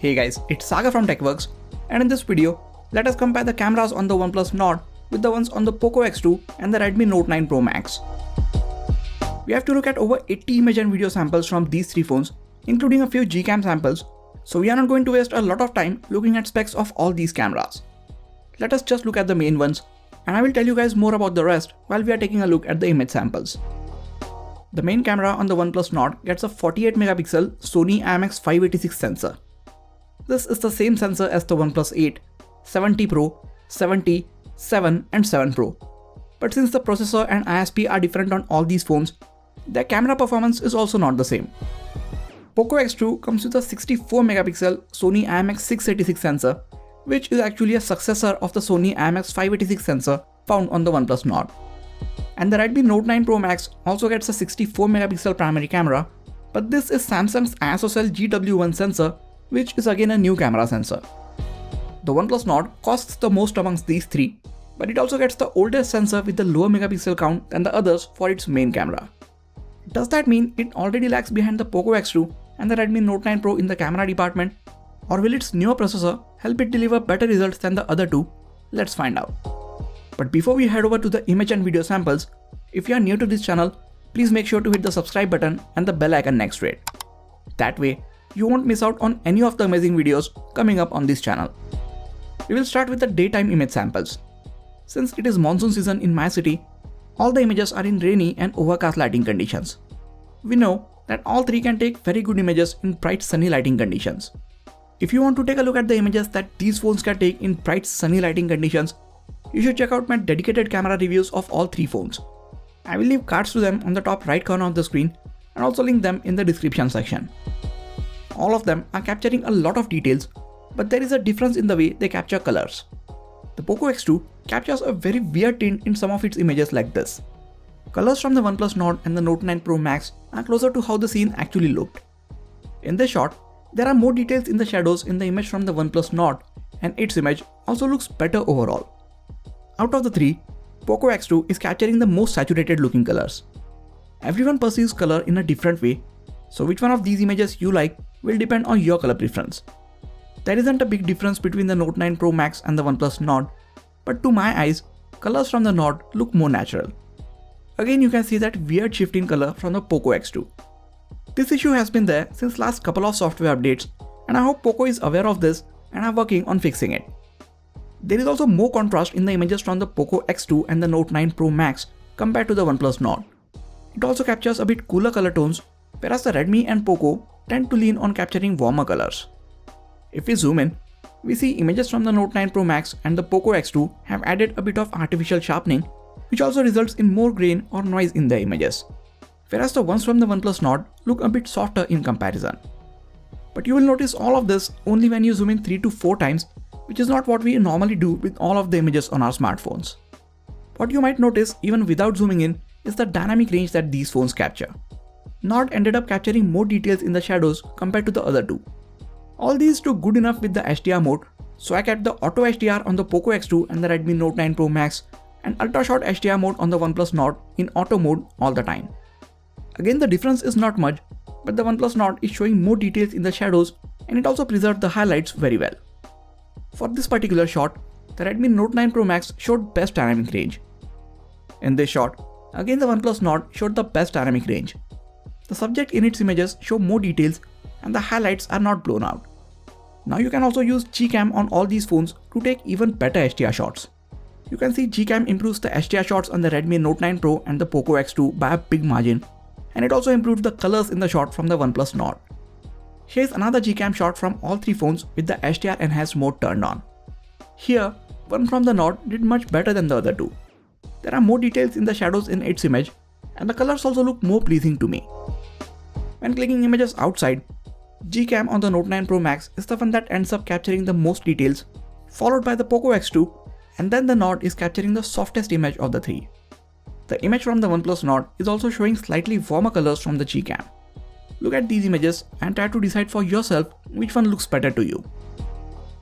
Hey guys, it's Saga from TecworkZ, and in this video, let us compare the cameras on the OnePlus Nord with the ones on the POCO X2 and the Redmi Note 9 Pro Max. We have to look at over 80 image and video samples from these three phones, including a few Gcam samples, so we are not going to waste a lot of time looking at specs of all these cameras. Let us just look at the main ones, and I will tell you guys more about the rest while we are taking a look at the image samples. The main camera on the OnePlus Nord gets a 48 megapixel Sony IMX586 sensor. This is the same sensor as the OnePlus 8, 70 Pro, 70, 7 and 7 Pro. But since the processor and ISP are different on all these phones, their camera performance is also not the same. POCO X2 comes with a 64 megapixel Sony IMX686 sensor, which is actually a successor of the Sony IMX586 sensor found on the OnePlus Nord. And the Redmi Note 9 Pro Max also gets a 64 megapixel primary camera, but this is Samsung's ISOCELL GW1 sensor, which is again a new camera sensor. The OnePlus Nord costs the most amongst these three, but it also gets the oldest sensor with the lower megapixel count than the others for its main camera. Does that mean it already lags behind the POCO X2 and the Redmi Note 9 Pro in the camera department? Or will its newer processor help it deliver better results than the other two? Let's find out. But before we head over to the image and video samples, if you are new to this channel, please make sure to hit the subscribe button and the bell icon next to it. That way, you won't miss out on any of the amazing videos coming up on this channel. We will start with the daytime image samples. Since it is monsoon season in my city, all the images are in rainy and overcast lighting conditions. We know that all three can take very good images in bright sunny lighting conditions. If you want to take a look at the images that these phones can take in bright sunny lighting conditions, you should check out my dedicated camera reviews of all three phones. I will leave cards to them on the top right corner of the screen and also link them in the description section. All of them are capturing a lot of details, but there is a difference in the way they capture colors. The POCO X2 captures a very weird tint in some of its images like this. Colors from the OnePlus Nord and the Note 9 Pro Max are closer to how the scene actually looked. In this shot, there are more details in the shadows in the image from the OnePlus Nord, and its image also looks better overall. Out of the three, POCO X2 is capturing the most saturated looking colors. Everyone perceives color in a different way, so which one of these images you like will depend on your color preference. There isn't a big difference between the Note 9 Pro Max and the OnePlus Nord, but to my eyes, colors from the Nord look more natural. Again, you can see that weird shift in color from the POCO X2. This issue has been there since last couple of software updates, and I hope POCO is aware of this and are working on fixing it. There is also more contrast in the images from the POCO X2 and the Note 9 Pro Max compared to the OnePlus Nord. It also captures a bit cooler color tones, whereas the Redmi and POCO tend to lean on capturing warmer colors. If we zoom in, we see images from the Note 9 Pro Max and the POCO X2 have added a bit of artificial sharpening, which also results in more grain or noise in the images, whereas the ones from the OnePlus Nord look a bit softer in comparison. But you will notice all of this only when you zoom in 3 to 4 times, which is not what we normally do with all of the images on our smartphones. What you might notice even without zooming in is the dynamic range that these phones capture. Nord ended up capturing more details in the shadows compared to the other two. All these do good enough with the HDR mode, so I kept the Auto HDR on the POCO X2 and the Redmi Note 9 Pro Max and Ultra Short HDR mode on the OnePlus Nord in auto mode all the time. Again, the difference is not much, but the OnePlus Nord is showing more details in the shadows and it also preserved the highlights very well. For this particular shot, the Redmi Note 9 Pro Max showed best dynamic range. In this shot, again the OnePlus Nord showed the best dynamic range. The subject in its images show more details and the highlights are not blown out. Now you can also use Gcam on all these phones to take even better HDR shots. You can see Gcam improves the HDR shots on the Redmi Note 9 Pro and the POCO X2 by a big margin, and it also improves the colors in the shot from the OnePlus Nord. Here's another Gcam shot from all three phones with the HDR enhanced mode turned on. Here, one from the Nord did much better than the other two. There are more details in the shadows in its image, and the colors also look more pleasing to me. When clicking images outside, Gcam on the Note 9 Pro Max is the one that ends up capturing the most details, followed by the POCO X2, and then the Nord is capturing the softest image of the three. The image from the OnePlus Nord is also showing slightly warmer colors from the Gcam. Look at these images and try to decide for yourself which one looks better to you.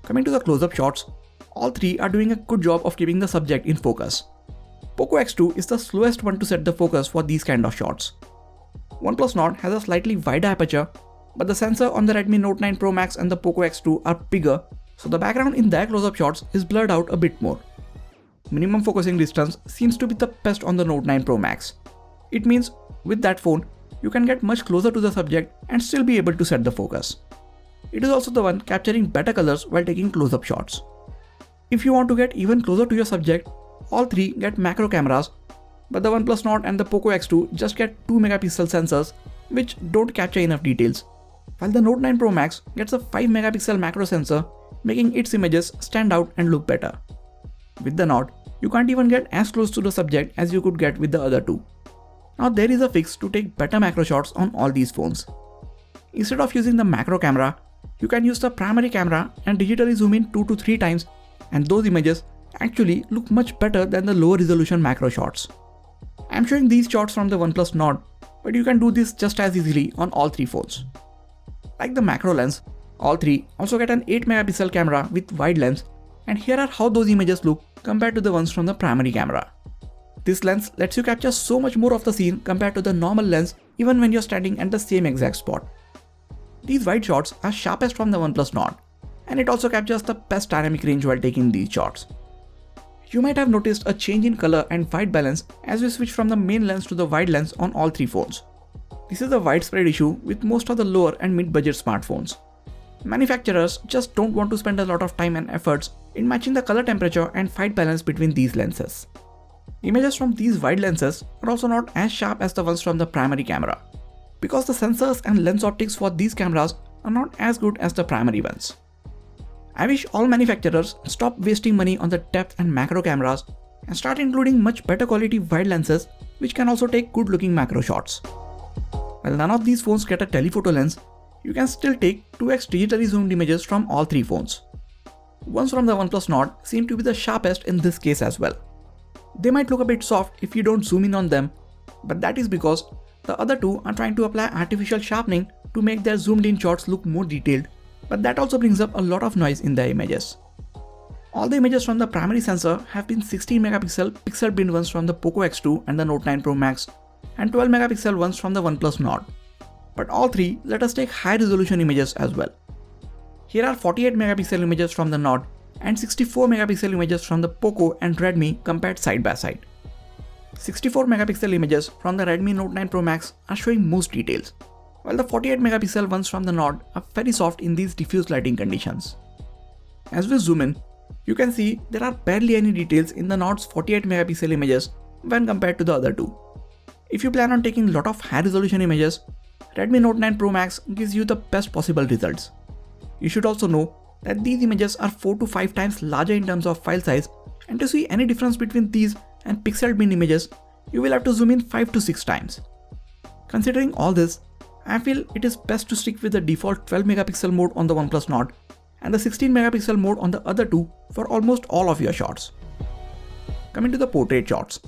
Coming to the close-up shots, all three are doing a good job of keeping the subject in focus. POCO X2 is the slowest one to set the focus for these kind of shots. OnePlus Nord has a slightly wider aperture, but the sensor on the Redmi Note 9 Pro Max and the POCO X2 are bigger, so the background in their close-up shots is blurred out a bit more. Minimum focusing distance seems to be the best on the Note 9 Pro Max. It means with that phone, you can get much closer to the subject and still be able to set the focus. It is also the one capturing better colors while taking close-up shots. If you want to get even closer to your subject, all three get macro cameras, but the OnePlus Nord and the POCO X2 just get 2 megapixel sensors which don't capture enough details, while the Note 9 Pro Max gets a 5 megapixel macro sensor, making its images stand out and look better. With the Nord, you can't even get as close to the subject as you could get with the other two. Now there is a fix to take better macro shots on all these phones. Instead of using the macro camera, you can use the primary camera and digitally zoom in 2 to 3 times, and those images actually look much better than the lower resolution macro shots. I am showing these shots from the OnePlus Nord, but you can do this just as easily on all three phones. Like the macro lens, all three also get an 8 megapixel camera with wide lens, and here are how those images look compared to the ones from the primary camera. This lens lets you capture so much more of the scene compared to the normal lens even when you're standing at the same exact spot. These wide shots are sharpest from the OnePlus Nord, and it also captures the best dynamic range while taking these shots. You might have noticed a change in color and white balance as we switch from the main lens to the wide lens on all three phones. This is a widespread issue with most of the lower and mid-budget smartphones. Manufacturers just don't want to spend a lot of time and efforts in matching the color temperature and white balance between these lenses. Images from these wide lenses are also not as sharp as the ones from the primary camera, because the sensors and lens optics for these cameras are not as good as the primary ones. I wish all manufacturers stop wasting money on the depth and macro cameras and start including much better quality wide lenses which can also take good looking macro shots. While none of these phones get a telephoto lens, you can still take 2x digitally zoomed images from all three phones. Ones from the OnePlus Nord seem to be the sharpest in this case as well. They might look a bit soft if you don't zoom in on them, but that is because the other two are trying to apply artificial sharpening to make their zoomed in shots look more detailed, but that also brings up a lot of noise in their images. All the images from the primary sensor have been 16 megapixel pixel binned ones from the POCO X2 and the Note 9 Pro Max, and 12 megapixel ones from the OnePlus Nord. But all three let us take high resolution images as well. Here are 48 megapixel images from the Nord and 64 megapixel images from the POCO and Redmi compared side by side. 64 megapixel images from the Redmi Note 9 Pro Max are showing most details, while the 48 megapixel ones from the Nord are very soft in these diffuse lighting conditions. As we zoom in, you can see there are barely any details in the Nord's 48 megapixel images when compared to the other two. If you plan on taking a lot of high resolution images, Redmi Note 9 Pro Max gives you the best possible results. You should also know that these images are 4 to 5 times larger in terms of file size, and to see any difference between these and pixel bin images, you will have to zoom in 5 to 6 times. Considering all this, I feel it is best to stick with the default 12 megapixel mode on the OnePlus Nord and the 16 megapixel mode on the other two for almost all of your shots. Coming to the portrait shots,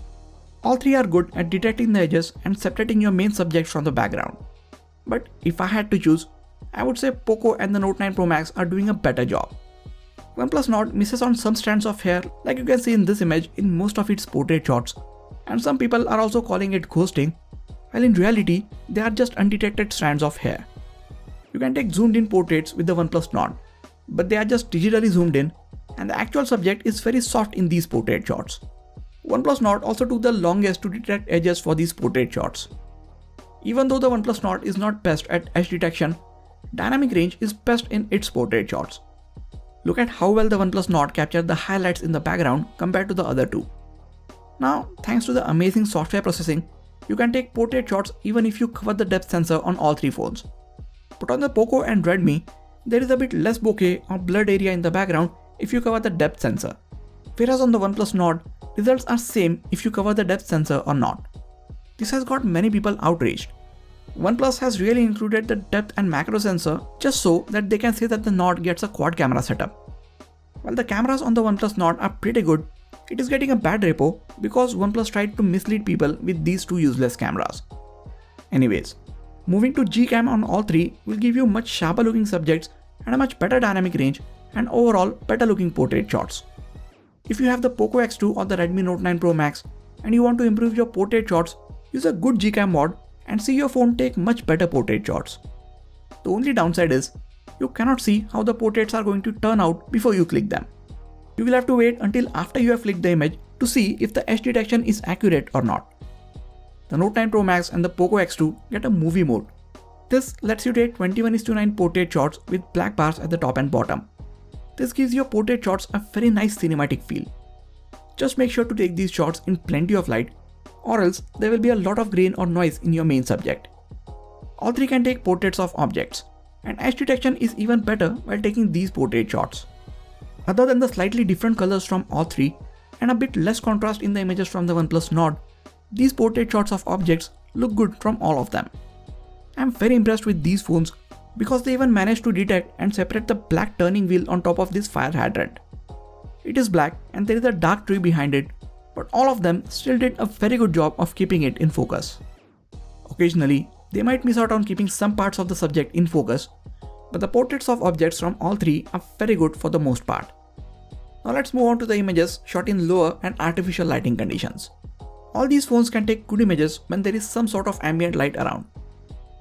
all three are good at detecting the edges and separating your main subject from the background. But if I had to choose, I would say POCO and the Note 9 Pro Max are doing a better job. OnePlus Nord misses on some strands of hair like you can see in this image in most of its portrait shots, and some people are also calling it ghosting, while in reality they are just undetected strands of hair. You can take zoomed in portraits with the OnePlus Nord, but they are just digitally zoomed in, and the actual subject is very soft in these portrait shots. OnePlus Nord also took the longest to detect edges for these portrait shots. Even though the OnePlus Nord is not best at edge detection, dynamic range is best in its portrait shots. Look at how well the OnePlus Nord captured the highlights in the background compared to the other two. Now, thanks to the amazing software processing, you can take portrait shots even if you cover the depth sensor on all three phones. But on the POCO and Redmi, there is a bit less bokeh or blurred area in the background if you cover the depth sensor. Whereas on the OnePlus Nord, results are same if you cover the depth sensor or not. This has got many people outraged. OnePlus has really included the depth and macro sensor just so that they can say that the Nord gets a quad camera setup. While the cameras on the OnePlus Nord are pretty good, it is getting a bad repo because OnePlus tried to mislead people with these two useless cameras. Anyways, moving to Gcam on all three will give you much sharper looking subjects and a much better dynamic range and overall better looking portrait shots. If you have the POCO X2 or the Redmi Note 9 Pro Max and you want to improve your portrait shots, use a good Gcam mod and see your phone take much better portrait shots. The only downside is you cannot see how the portraits are going to turn out before you click them. You will have to wait until after you have clicked the image to see if the edge detection is accurate or not. The Note 9 Pro Max and the POCO X2 get a movie mode. This lets you take 21:9 portrait shots with black bars at the top and bottom. This gives your portrait shots a very nice cinematic feel. Just make sure to take these shots in plenty of light, or else there will be a lot of grain or noise in your main subject. All three can take portraits of objects, and edge detection is even better while taking these portrait shots. Other than the slightly different colors from all three, and a bit less contrast in the images from the OnePlus Nord, these portrait shots of objects look good from all of them. I'm very impressed with these phones because they even managed to detect and separate the black turning wheel on top of this fire hydrant. It is black and there is a dark tree behind it, but all of them still did a very good job of keeping it in focus. Occasionally, they might miss out on keeping some parts of the subject in focus, but the portraits of objects from all three are very good for the most part. Now let's move on to the images shot in lower and artificial lighting conditions. All these phones can take good images when there is some sort of ambient light around.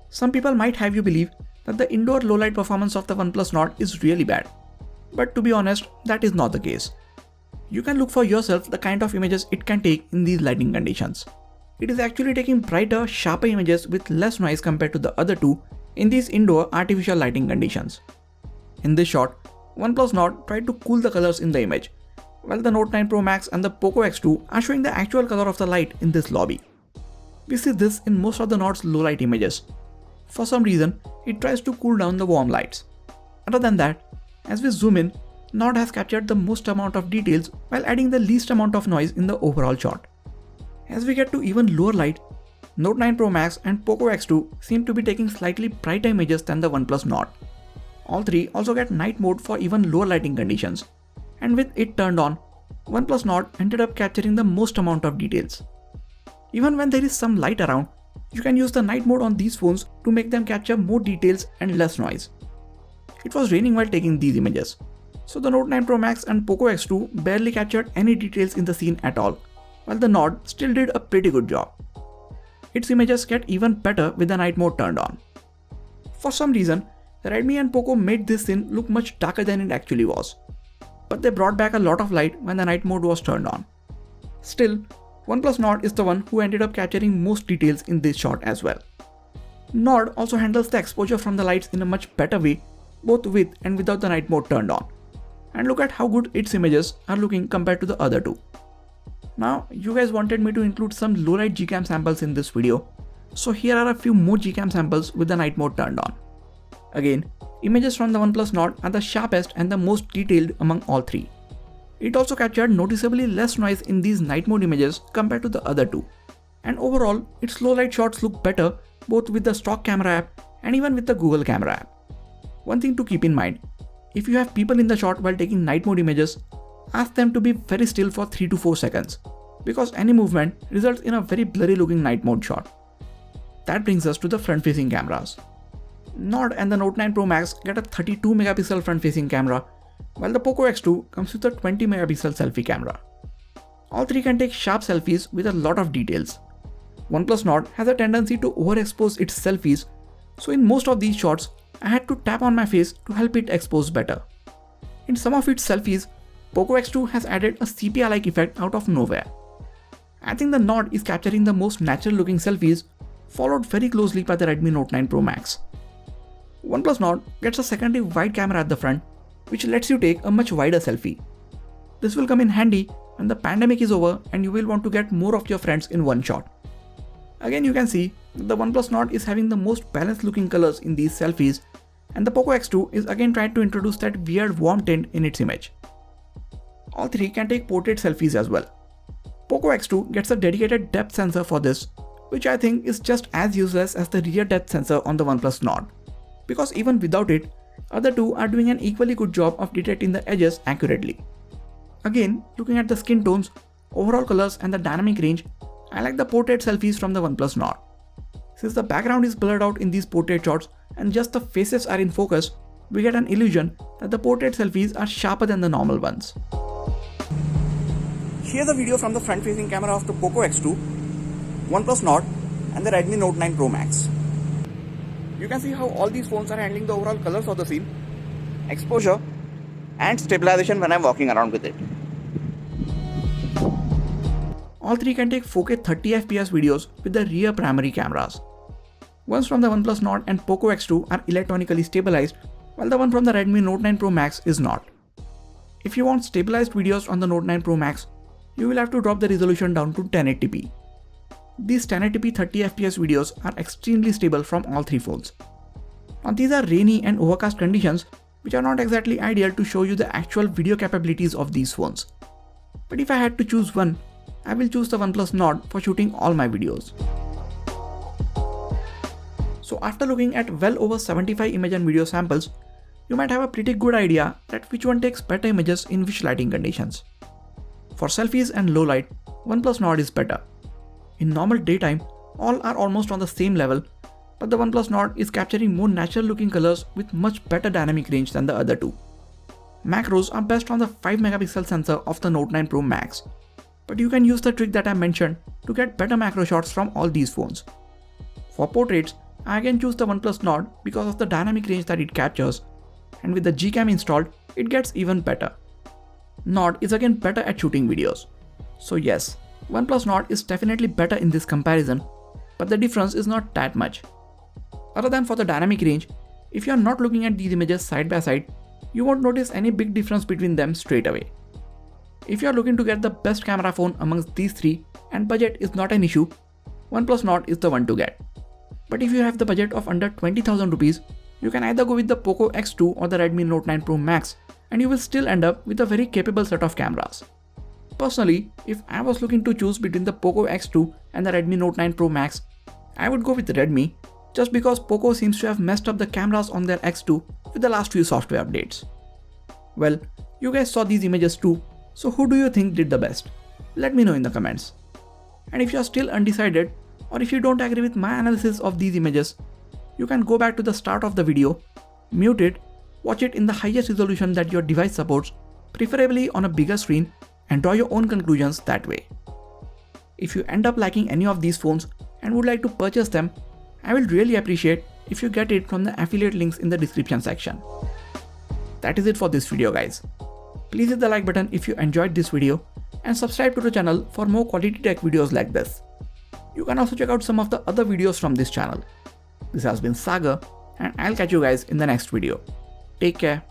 Some people might have you believe that the indoor low light performance of the OnePlus Nord is really bad. But to be honest, that is not the case. You can look for yourself the kind of images it can take in these lighting conditions. It is actually taking brighter, sharper images with less noise compared to the other two in these indoor artificial lighting conditions. In this shot, OnePlus Nord tried to cool the colors in the image, while the Note 9 Pro Max and the POCO X2 are showing the actual color of the light in this lobby. We see this in most of the Nord's low light images. For some reason, it tries to cool down the warm lights. Other than that, as we zoom in, Nord has captured the most amount of details while adding the least amount of noise in the overall shot. As we get to even lower light, Note 9 Pro Max and POCO X2 seem to be taking slightly brighter images than the OnePlus Nord. All three also get night mode for even lower lighting conditions, and with it turned on, OnePlus Nord ended up capturing the most amount of details. Even when there is some light around, you can use the night mode on these phones to make them capture more details and less noise. It was raining while taking these images, so the Note 9 Pro Max and POCO X2 barely captured any details in the scene at all, while the Nord still did a pretty good job. Its images get even better with the night mode turned on. For some reason, the Redmi and POCO made this scene look much darker than it actually was, but they brought back a lot of light when the night mode was turned on. Still, OnePlus Nord is the one who ended up capturing most details in this shot as well. Nord also handles the exposure from the lights in a much better way, both with and without the night mode turned on. And look at how good its images are looking compared to the other two. Now, you guys wanted me to include some low light Gcam samples in this video, so here are a few more Gcam samples with the night mode turned on. Again, images from the OnePlus Nord are the sharpest and the most detailed among all three. It also captured noticeably less noise in these night mode images compared to the other two. And overall, its low light shots look better both with the stock camera app and even with the Google camera app. One thing to keep in mind, if you have people in the shot while taking night mode images, ask them to be very still for 3 to 4 seconds, because any movement results in a very blurry looking night mode shot. That brings us to the front facing cameras. Nord and the Note 9 Pro Max get a 32 megapixel front facing camera, while the POCO X2 comes with a 20 megapixel selfie camera. All three can take sharp selfies with a lot of details. OnePlus Nord has a tendency to overexpose its selfies, so in most of these shots, I had to tap on my face to help it expose better. In some of its selfies, POCO X2 has added a sepia-like effect out of nowhere. I think the Nord is capturing the most natural looking selfies, followed very closely by the Redmi Note 9 Pro Max. OnePlus Nord gets a secondary wide camera at the front, which lets you take a much wider selfie. This will come in handy when the pandemic is over and you will want to get more of your friends in one shot. Again, you can see that the OnePlus Nord is having the most balanced looking colors in these selfies, and the POCO X2 is again trying to introduce that weird warm tint in its image. All three can take portrait selfies as well. POCO X2 gets a dedicated depth sensor for this, which I think is just as useless as the rear depth sensor on the OnePlus Nord, because even without it, other two are doing an equally good job of detecting the edges accurately. Again, looking at the skin tones, overall colors and the dynamic range, I like the portrait selfies from the OnePlus Nord. Since the background is blurred out in these portrait shots and just the faces are in focus, we get an illusion that the portrait selfies are sharper than the normal ones. Here's a video from the front-facing camera of the POCO X2, OnePlus Nord and the Redmi Note 9 Pro Max. you can see how all these phones are handling the overall colors of the scene, exposure and stabilization when I'm walking around with it. All three can take 4K 30fps videos with the rear primary cameras. Ones from the OnePlus Nord and POCO X2 are electronically stabilized, while the one from the Redmi Note 9 Pro Max is not. If you want stabilized videos on the Note 9 Pro Max, you will have to drop the resolution down to 1080p. These 1080p 30fps videos are extremely stable from all three phones. Now these are rainy and overcast conditions which are not exactly ideal to show you the actual video capabilities of these phones. But if I had to choose one, I will choose the OnePlus Nord for shooting all my videos. So after looking at well over 75 image and video samples, you might have a pretty good idea that which one takes better images in which lighting conditions. For selfies and low light, OnePlus Nord is better. In normal daytime, all are almost on the same level, but the OnePlus Nord is capturing more natural looking colors with much better dynamic range than the other two. Macros are best on the 5MP sensor of the Note 9 Pro Max, but you can use the trick that I mentioned to get better macro shots from all these phones. For portraits, I again choose the OnePlus Nord because of the dynamic range that it captures, and with the Gcam installed, it gets even better. Nord is again better at shooting videos. So yes, OnePlus Nord is definitely better in this comparison, but the difference is not that much. Other than for the dynamic range, if you are not looking at these images side by side, you won't notice any big difference between them straight away. If you are looking to get the best camera phone amongst these three and budget is not an issue, OnePlus Nord is the one to get. But if you have the budget of under 20,000 rupees, you can either go with the POCO X2 or the Redmi Note 9 Pro Max, and you will still end up with a very capable set of cameras. Personally, if I was looking to choose between the POCO X2 and the Redmi Note 9 Pro Max, I would go with Redmi, just because POCO seems to have messed up the cameras on their X2 with the last few software updates. Well, you guys saw these images too, so who do you think did the best? Let me know in the comments. And if you are still undecided, or if you don't agree with my analysis of these images, you can go back to the start of the video, mute it, watch it in the highest resolution that your device supports, preferably on a bigger screen, and draw your own conclusions that way. If you end up liking any of these phones and would like to purchase them, I will really appreciate if you get it from the affiliate links in the description section. That is it for this video guys. Please hit the like button if you enjoyed this video and subscribe to the channel for more quality tech videos like this. You can also check out some of the other videos from this channel. This has been Sagar, and I'll catch you guys in the next video. Take care.